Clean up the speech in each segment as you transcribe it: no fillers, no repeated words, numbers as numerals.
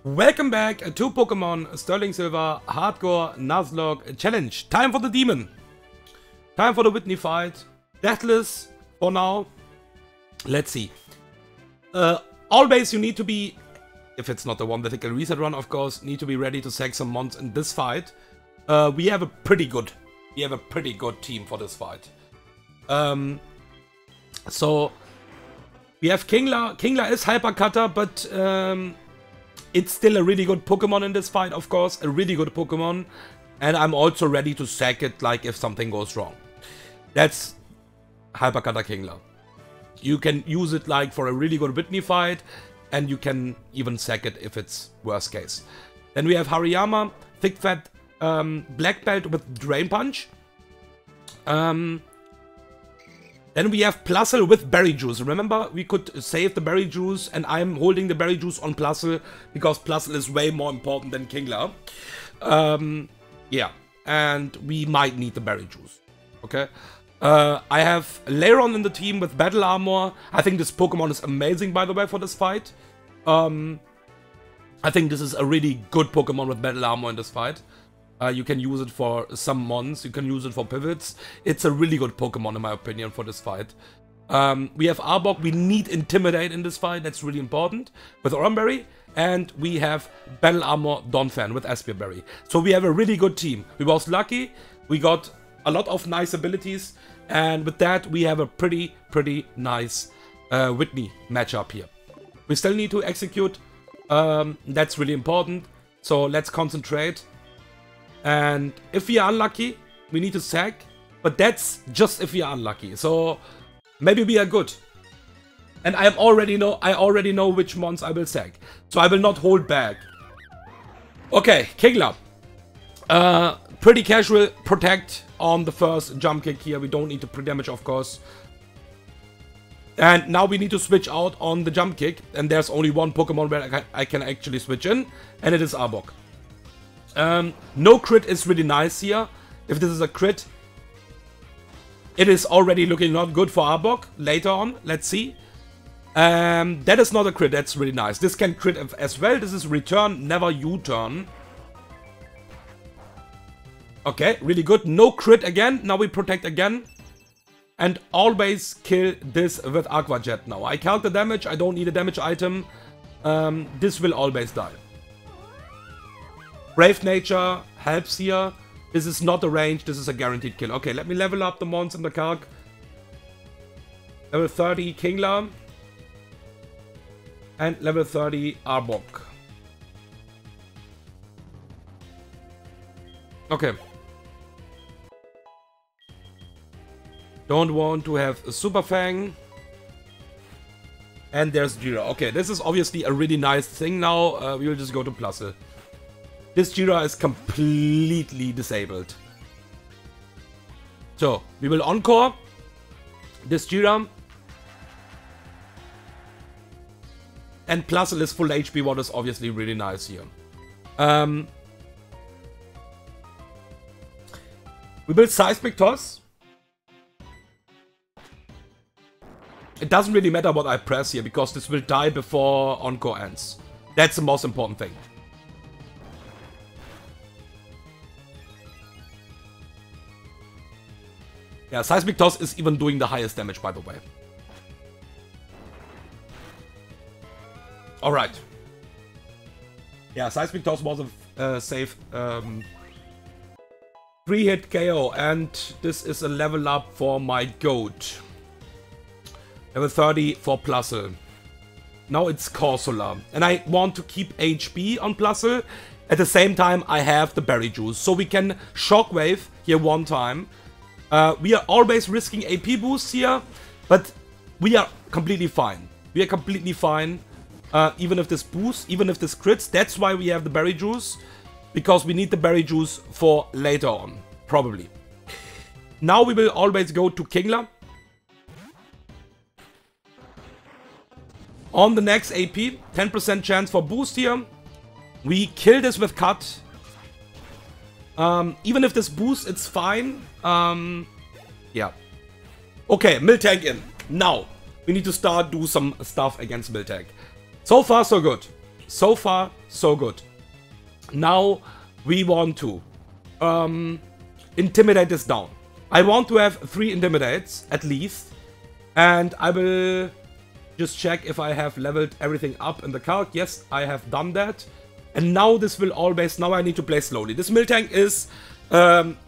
Welcome back to Pokemon Sterling Silver Hardcore Nuzlocke Challenge. Time for the demon. Time for the Whitney fight. Deathless for now. Let's see. Always you need to be, if it's not the one vertical reset run, of course, need to be ready to sack some mons in this fight. We have a pretty good team for this fight. So we have Kingler. Kingler is Hyper Cutter, but it's still a really good Pokemon in this fight, of course. A really good Pokemon. And I'm also ready to sack it, like, if something goes wrong. That's Hyper Cutter Kingler. You can use it, like, for a really good Whitney fight. And you can even sack it if it's worst case. Then we have Hariyama. Thick Fat Black Belt with Drain Punch. Then we have Plusle with Berry Juice. Remember, we could save the Berry Juice, and I'm holding the Berry Juice on Plusle because Plusle is way more important than Kingler. Yeah, and we might need the Berry Juice. Okay. I have Lairon in the team with Battle Armor. I think this Pokemon is amazing, by the way, for this fight. I think this is a really good Pokemon with Battle Armor in this fight. You can use it for some mons, you can use it for pivots. It's a really good Pokemon in my opinion for this fight. We have Arbok, we need Intimidate in this fight, that's really important, with Oranberry. And we have Battle Armor Donphan with Aspearberry. So we have a really good team. We was lucky, we got a lot of nice abilities. And with that we have a pretty nice Whitney matchup here. We still need to execute, that's really important. So let's concentrate. And if we are unlucky, we need to sack. But that's just if we are unlucky. So maybe we are good. And I already know which mons I will sack. So I will not hold back. Okay, Kingler. Pretty casual protect on the first jump kick here. We don't need to pre-damage, of course. And now we need to switch out on the jump kick. And there's only one Pokemon where I can actually switch in. And it is Arbok. No crit is really nice here. If this is a crit, it is already looking not good for Arbok later on. Let's see. That is not a crit. That's really nice. This can crit as well. This is return, never U-turn. Okay, really good. No crit again. Now we protect again. And always kill this with Aqua Jet now. I calc the damage. I don't need a damage item. This will always die. Brave Nature helps here. This is not a range, this is a guaranteed kill. Okay, let me level up the mons in the calc. Level 30 Kingler. And level 30 Arbok. Okay. Don't want to have a Super Fang. And there's Jira. Okay, this is obviously a really nice thing now. We will just go to Plusle. This Jira is completely disabled. So, we will encore this Jira. And Plusle is full HP, what is obviously really nice here. We will Seismic Toss. It doesn't really matter what I press here, because this will die before encore ends. That's the most important thing. Yeah, Seismic Toss is even doing the highest damage, by the way. Alright. Yeah, Seismic Toss was a safe 3-hit KO, and this is a level up for my goat. Level 30 for Plusle. Now it's Corsola. And I want to keep HP on Plusle. At the same time, I have the Berry Juice. So we can Shockwave here one time. We are always risking AP boosts here, but we are completely fine. We are completely fine, even if this boosts, even if this crits. That's why we have the Berry Juice, because we need the Berry Juice for later on, probably. Now we will always go to Kingler. On the next AP, 10% chance for boost here. We kill this with Cut. Even if this boosts, it's fine. Yeah. Okay, Miltank in. Now, we need to start do some stuff against Miltank. So far, so good. So far, so good. Now, we want to intimidate this down. I want to have 3 intimidates, at least. And I will just check if I have leveled everything up in the card. Yes, I have done that. And now this will always... Now I need to play slowly. This Miltank is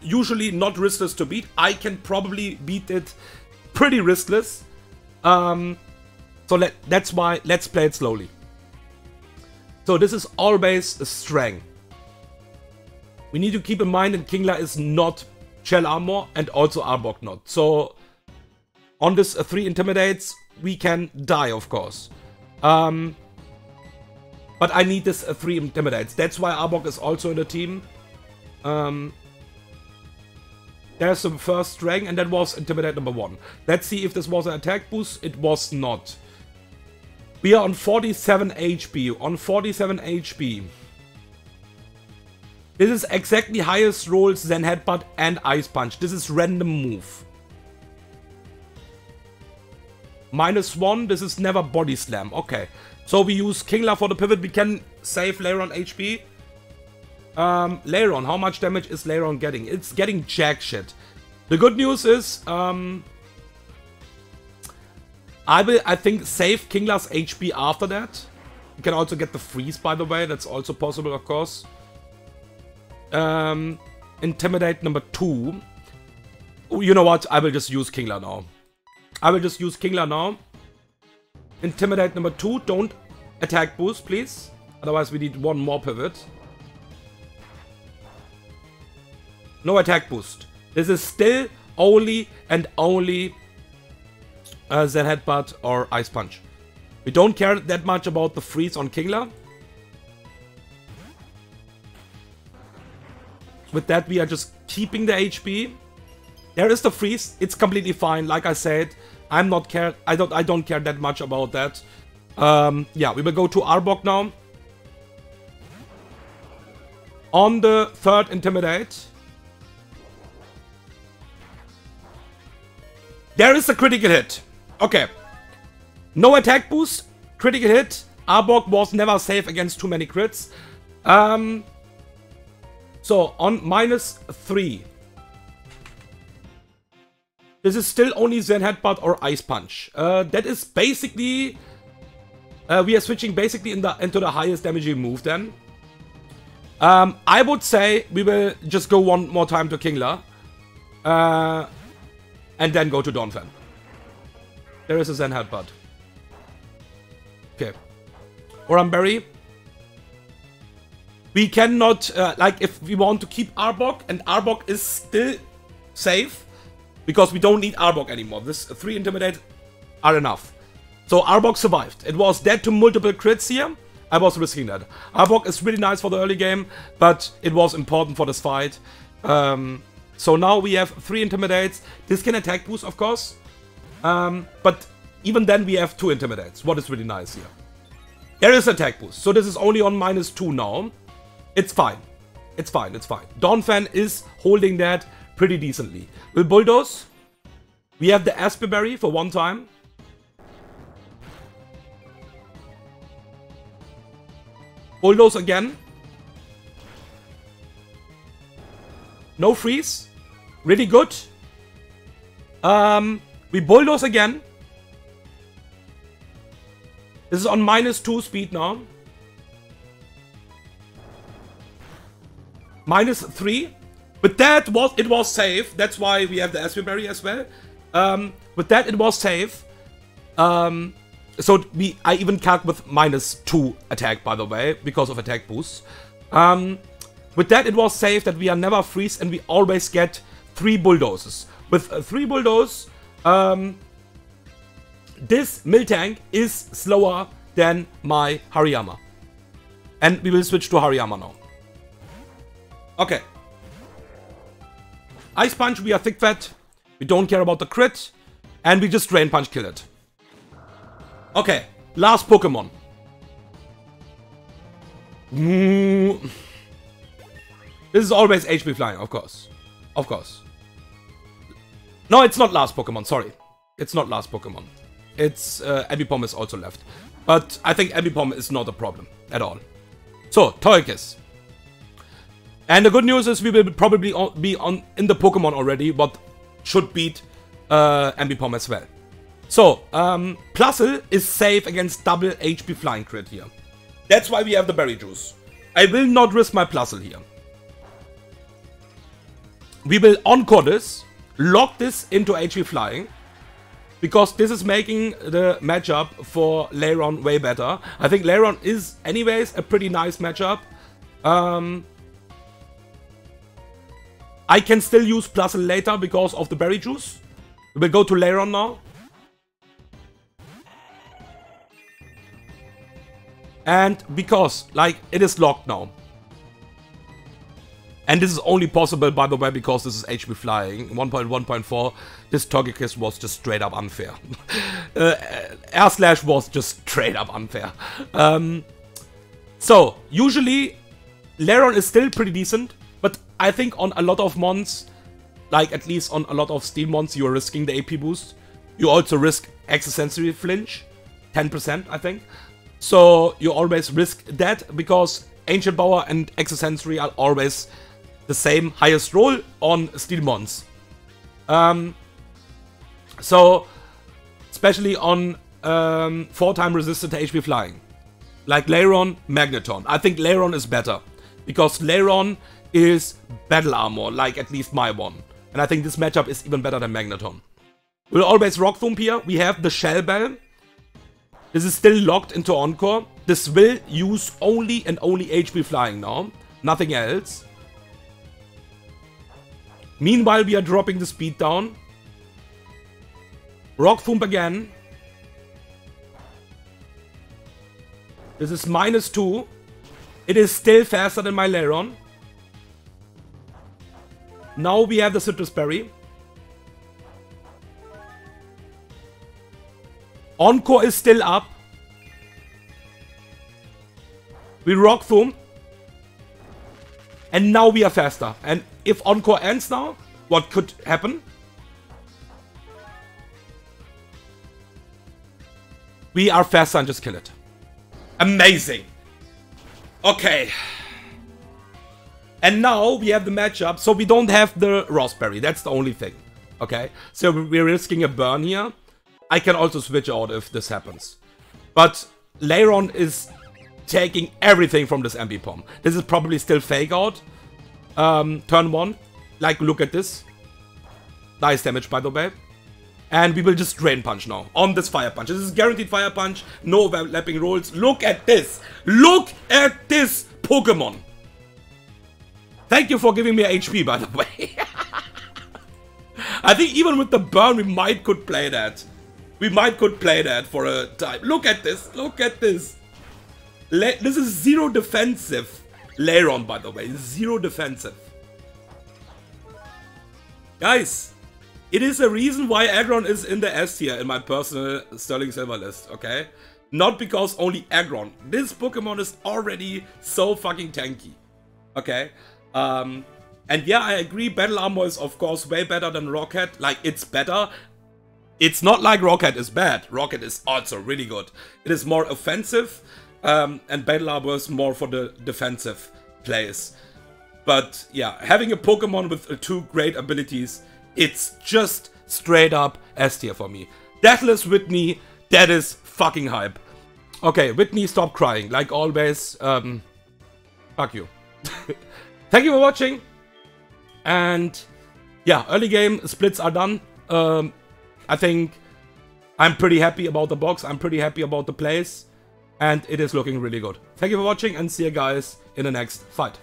usually not riskless to beat. I can probably beat it pretty riskless. So that's why let's play it slowly. So this is always a strength. We need to keep in mind that Kingler is not Shell Armor and also Arbok not. So on this 3 Intimidates, we can die, of course. But I need this 3 Intimidates. That's why Arbok is also in the team. There's the first strength, and that was Intimidate number 1. Let's see if this was an attack boost. It was not. We are on 47 HP. On 47 HP. This is exactly highest rolls than Headbutt and Ice Punch. This is random move. -1, this is never Body Slam. Okay. So we use Kingler for the pivot. We can save Leiron HP. Leiron, how much damage is Leiron getting? It's getting jack shit. The good news is, I will, I think, save Kingler's HP after that. You can also get the freeze, by the way. That's also possible, of course. Intimidate number 2. You know what? I will just use Kingler now. I will just use Kingler now. Intimidate number 2. Don't attack boost, please. Otherwise, we need 1 more pivot. No attack boost. This is still only and only Zen Headbutt or Ice Punch. We don't care that much about the freeze on Kingler. With that, we are just keeping the HP. There is the freeze. It's completely fine. Like I said, I don't care that much about that. Yeah, we will go to Arbok now. On the 3rd Intimidate. There is a critical hit. Okay. No attack boost. Critical hit. Arbok was never safe against too many crits. So, on -3. This is still only Zen Headbutt or Ice Punch. That is basically... we are switching basically into the highest damaging move then. I would say we will just go 1 more time to Kingler. And then go to Donphan. There is a Zen Headbutt. Okay. Oramberry. We cannot, like, if we want to keep Arbok, and Arbok is still safe, because we don't need Arbok anymore. This 3 Intimidate are enough. So Arbok survived. It was dead to multiple crits here. I was risking that. Arbok is really nice for the early game, but it was important for this fight. So now we have 3 Intimidates. This can attack boost, of course. But even then we have 2 Intimidates. What is really nice here. There is attack boost. So this is only on -2 now. It's fine. It's fine. It's fine. Donphan is holding that pretty decently. With Bulldoze, we have the Asperberry for 1 time. Bulldoze again. No freeze. Really good. We Bulldoze again. This is on -2 speed now. -3. With that, it was safe. That's why we have the Asperberry as well. With that, it was safe. So I even calc with -2 attack, by the way, because of attack boost. With that, it was safe that we are never freeze and we always get 3 Bulldozes. With 3 Bulldoze, this Miltank is slower than my Hariyama. And we will switch to Hariyama now. Okay. Ice Punch, we are thick fat. We don't care about the crit. And we just Drain Punch kill it. Okay, last Pokemon. This is always HP flying, of course. Of course. No, it's not last Pokemon, sorry. It's not last Pokemon. It's Abipom is also left. But I think Ambipom is not a problem at all. So, Togekiss. And the good news is we will probably be in the Pokemon already, but should beat Ambipom as well. So, Plusle is safe against double HP Flying Crit here. That's why we have the Berry Juice. I will not risk my Plusle here. We will Encore this, lock this into HP Flying, because this is making the matchup for Lairon way better. I think Lairon is anyways a pretty nice matchup. I can still use Plusle later because of the Berry Juice. We will go to Lairon now. And because, like, it is locked now. And this is only possible, by the way, because this is HP Flying. 1.1.4, this Togekiss was just straight up unfair. Air Slash was just straight up unfair. So, usually, Lairon is still pretty decent. But I think on a lot of mons, like at least on a lot of Steel mons, you are risking the AP boost. You also risk Extrasensory Flinch. 10%, I think. So, you always risk that, because Ancient Power and Extrasensory are always the same highest roll on Steel mons. So, especially on 4-time resistant to HP Flying. Like Lairon, Magneton. I think Lairon is better, because Lairon is Battle Armor, like at least my one. And I think this matchup is even better than Magneton. We'll always Rock Tomb here. We have the Shell Bell. This is still locked into Encore. This will use only and only HP Flying now. Nothing else. Meanwhile, we are dropping the speed down. Rock Thump again. This is -2. It is still faster than my Lairon. Now we have the Citrus Berry. Encore is still up. We Rock Thump. And now we are faster. And if Encore ends now, what could happen? We are faster and just kill it. Amazing. Okay. And now we have the matchup. So we don't have the Raspberry. That's the only thing. Okay. So we're risking a burn here. I can also switch out if this happens. But Lairon is taking everything from this Ambipom. This is probably still Fake Out. Turn 1. Like, look at this. Nice damage, by the way. And we will just Drain Punch now. On this Fire Punch. This is guaranteed Fire Punch. No overlapping rolls. Look at this. Look at this Pokemon. Thank you for giving me HP, by the way. I think even with the burn, we might could play that. We might could play that for a time. Look at this. Look at this. This is 0 defensive. Lairon, by the way. 0 defensive. Guys, it is a reason why Aggron is in the S tier in my personal Sterling Silver list, okay? Not because only Aggron. This Pokemon is already so fucking tanky. Okay? And yeah, I agree. Battle Armor is, of course, way better than Rocket. Like, it's better. It's not like Rocket is bad. Rocket is also really good. It is more offensive, and Battle Armor is more for the defensive plays. But yeah, having a Pokemon with 2 great abilities, it's just straight up S tier for me. Deathless Whitney, that is fucking hype. Okay, Whitney, stop crying. Like always, fuck you. Thank you for watching. And yeah, early game splits are done. I think I'm pretty happy about the box. I'm pretty happy about the plays. And it is looking really good. Thank you for watching and see you guys in the next fight.